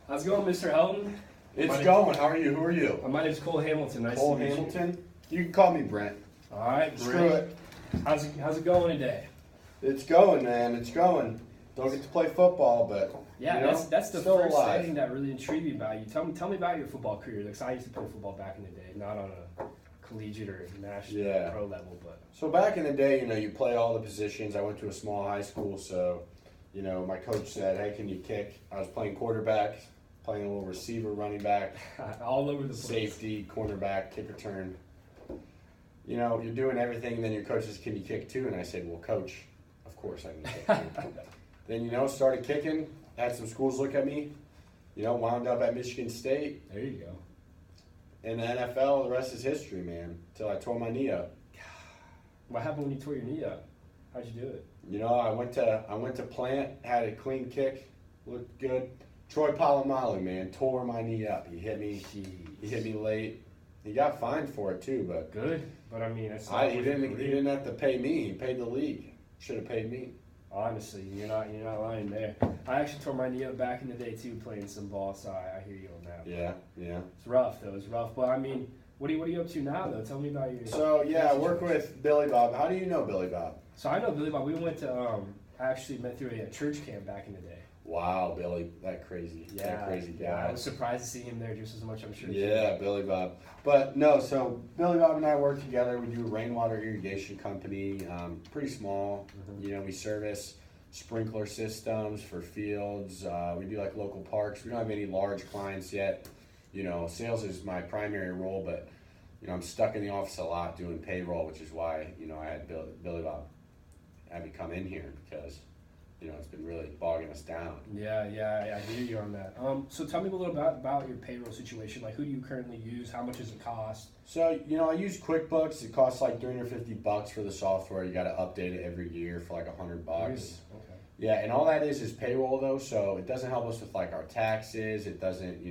How's it going, Mr. Helton? It's going. How are you? Who are you? My name is Cole Hamilton. Nice Cole to meet Hamilton? You can call me Brent. you. All right, Screw Brent. it. How's it going today? It's going, man. It's going. Don't get to play football, but Yeah, you know, that's the still first alive. thing that really intrigued me about you. Tell me about your football career. Because I used to play football back in the day, not on a collegiate or national pro level, but So back in the day, you play all the positions. I went to a small high school, so my coach said, "Hey, can you kick?" I was playing quarterback, playing a little receiver, running back, all over the place. safety, cornerback, kick return. You're doing everything, and then your coach says, "Can you kick too?" And I said, "Well, coach, of course I can kick too." Then, started kicking, had some schools look at me, wound up at Michigan State. There you go. In the NFL, the rest is history, man, until I tore my knee up. What happened when you tore your knee up? How'd you do it? I went to plant, had a clean kick, looked good. Troy Polamalu, man, tore my knee up. He hit me. Jeez. He hit me late. He got fined for it too, but Good, but I mean, it's he didn't have to pay me. He paid the league. Should have paid me. Honestly, you're not lying there. I actually tore my knee up back in the day too, playing some ball. So I hear you on that. Yeah. It's rough though. It's rough, but I mean, what are you up to now though? Tell me about your. So I work with Billy Bob. How do you know Billy Bob? So I know Billy Bob. We went to I actually met through a church camp back in the day. Wow, Billy, that crazy guy. Yeah, I was surprised to see him there just as much. I'm sure. Yeah, Billy Bob. But no, so Billy Bob and I work together. We do a Rainwater Irrigation company, pretty small. Mm-hmm. We service sprinkler systems for fields. We do like local parks. We don't have any large clients yet. Sales is my primary role, but I'm stuck in the office a lot doing payroll, which is why I had Billy Bob have me come in here because it's been really bogging us down. Yeah, I hear you on that. So tell me a little about your payroll situation. Like, who do you currently use? How much does it cost? So, I use QuickBooks. It costs like $350 for the software. You got to update it every year for like $100. Really? Okay. Yeah, and all that is payroll though, so it doesn't help us with like our taxes. It doesn't,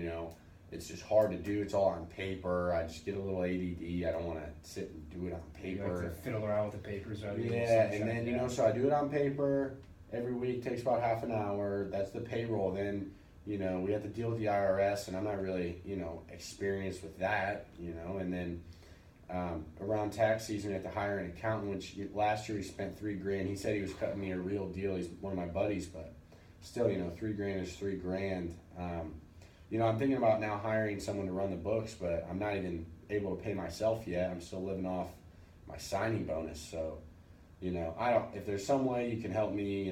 it's just hard to do. It's all on paper. I just get a little ADD. I don't want to sit and do it on paper. You like to fiddle around with the papers, right? Yeah, and then so I do it on paper every week. Takes about half an hour. That's the payroll. Then we have to deal with the IRS, and I'm not really experienced with that. And then around tax season, we have to hire an accountant. Which last year we spent $3,000. He said he was cutting me a real deal. He's one of my buddies, but still, $3,000 is $3,000. I'm thinking about now hiring someone to run the books, but I'm not even able to pay myself yet. I'm still living off my signing bonus. So, if there's some way you can help me,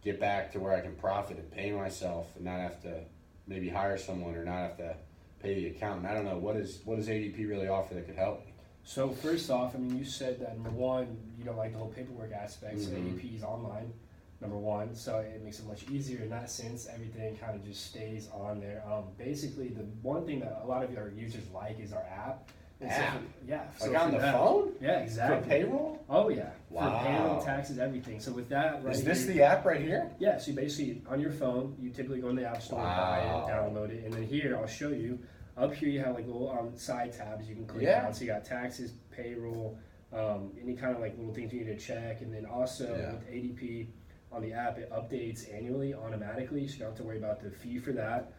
get back to where I can profit and pay myself and not have to maybe hire someone or not have to pay the accountant. I don't know. What does ADP really offer that could help me? So first off, I mean, you said that number one, you don't like the whole paperwork aspect. So Mm-hmm. ADP is online, number one. So it makes it much easier in that sense. Everything kind of just stays on there. Basically, the one thing that a lot of our users like is our app. And so yeah. So Like on the that, phone? Yeah, exactly. For payroll? Oh yeah. Wow. For payroll, taxes, everything. So with that, right Is this here, the app right here? Yeah, so you basically, on your phone, you typically go in the App Store, buy it, download it, and then here, I'll show you, up here you have like little side tabs you can click on. So you got taxes, payroll, any kind of like little things you need to check, and then also with ADP on the app, it updates annually automatically, so you don't have to worry about the fee for that.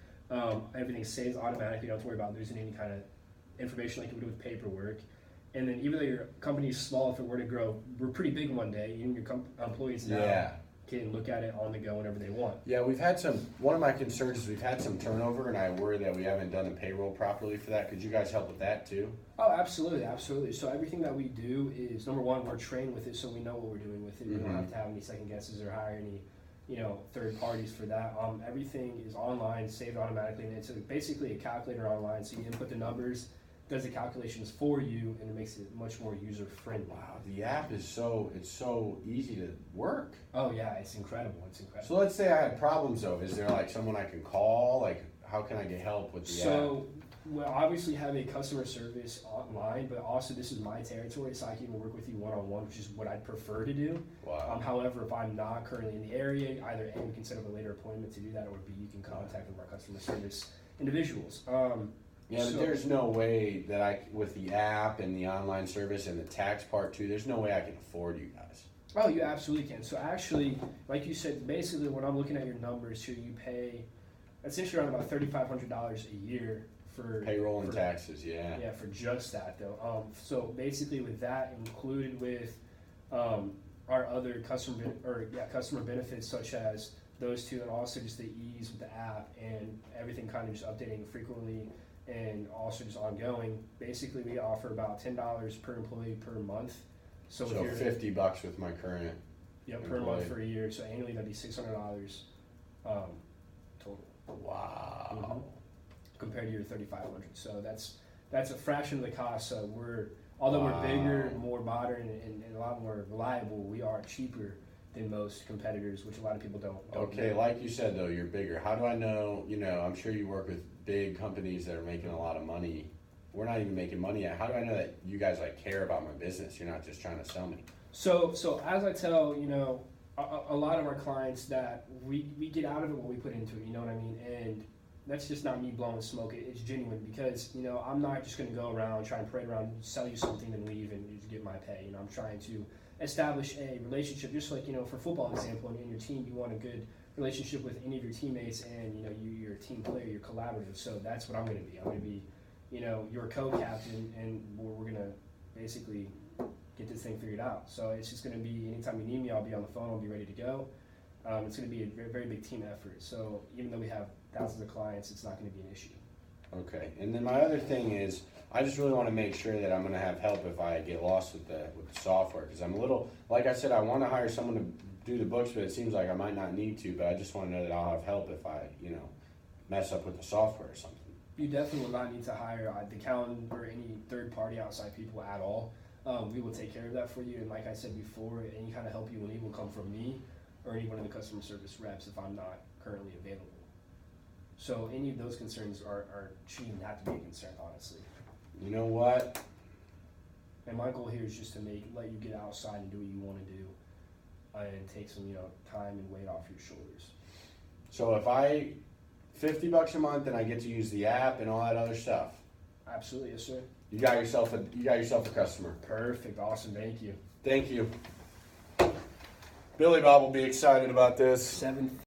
Everything saves automatically, you don't have to worry about losing any kind of information like you would with paperwork. And then even though your company is small, if it were to grow, we're pretty big one day, even your employees now can look at it on the go whenever they want. Yeah, one of my concerns is we've had some turnover, and I worry that we haven't done the payroll properly for that. Could you guys help with that too? Oh, absolutely. So everything that we do is, number one, we're trained with it, so we know what we're doing with it. We don't have to have any second guesses or hire any third parties for that. Everything is online, saved automatically, and it's basically a calculator online, so you input the numbers, does the calculations for you, and it makes it much more user friendly. Wow, the app is so easy to work. Oh yeah, it's incredible. So let's say I had problems though. Is there like someone I can call? Like, how can I get help with the app? So we'll obviously have a customer service online, but also this is my territory, so I can even work with you one-on-one, which is what I'd prefer to do. Wow. However, if I'm not currently in the area, either A, we can set up a later appointment to do that, or B, you can contact one of our customer service individuals. But there's no way that with the app and the online service and the tax part too, there's no way I can afford you guys. Oh, you absolutely can. So actually, like you said, basically when I'm looking at your numbers here, you pay essentially around about $3,500 a year for payroll and taxes. Yeah. Yeah, for just that though. So basically, with that included with our other customer benefits such as those two, and also just the ease with the app and everything kind of just updating frequently and also just ongoing. Basically, we offer about $10 per employee per month. So $50 with my current. Yeah, per month for a year. So annually, that'd be $600 total. Wow. Compared to your $3,500. So that's a fraction of the cost. So although we're bigger, more modern, and a lot more reliable, we are cheaper than most competitors, which a lot of people don't Okay, know. like you said though, you're bigger. How do I know, I'm sure you work with big companies that are making a lot of money. We're not even making money yet. How do I know that you guys care about my business? You're not just trying to sell me. So as I tell, a lot of our clients that we get out of it what we put into it, you know what I mean? And that's just not me blowing smoke. It's genuine because, I'm not just going to go around, try and parade around, sell you something and leave and just get my pay. I'm trying to establish a relationship, just like, for football example, in your team, you want a good relationship with any of your teammates and, you're a team player, you're collaborative. So that's what I'm going to be. I'm going to be, your co-captain, and we're going to basically get this thing figured out. So it's just going to be, anytime you need me, I'll be on the phone, I'll be ready to go. It's going to be a very, very big team effort. So even though we have thousands of clients, it's not going to be an issue. Okay, and then my other thing is, I just really want to make sure that I'm going to have help if I get lost with the software, because I'm a little, like I said, I want to hire someone to do the books, but it seems like I might not need to, but I just want to know that I'll have help if I, mess up with the software or something. You definitely will not need to hire the accountant or any third-party outside people at all. We will take care of that for you, and like I said before, any kind of help you will need will come from me or any one of the customer service reps if I'm not currently available. So any of those concerns shouldn't even have to be a concern, honestly. You know what? And my goal here is just to let you get outside and do what you want to do, and take some time and weight off your shoulders. So if $50 a month and I get to use the app and all that other stuff. Absolutely, yes, sir. You got yourself a customer. Perfect, awesome, thank you. Thank you. Billy Bob will be excited about this.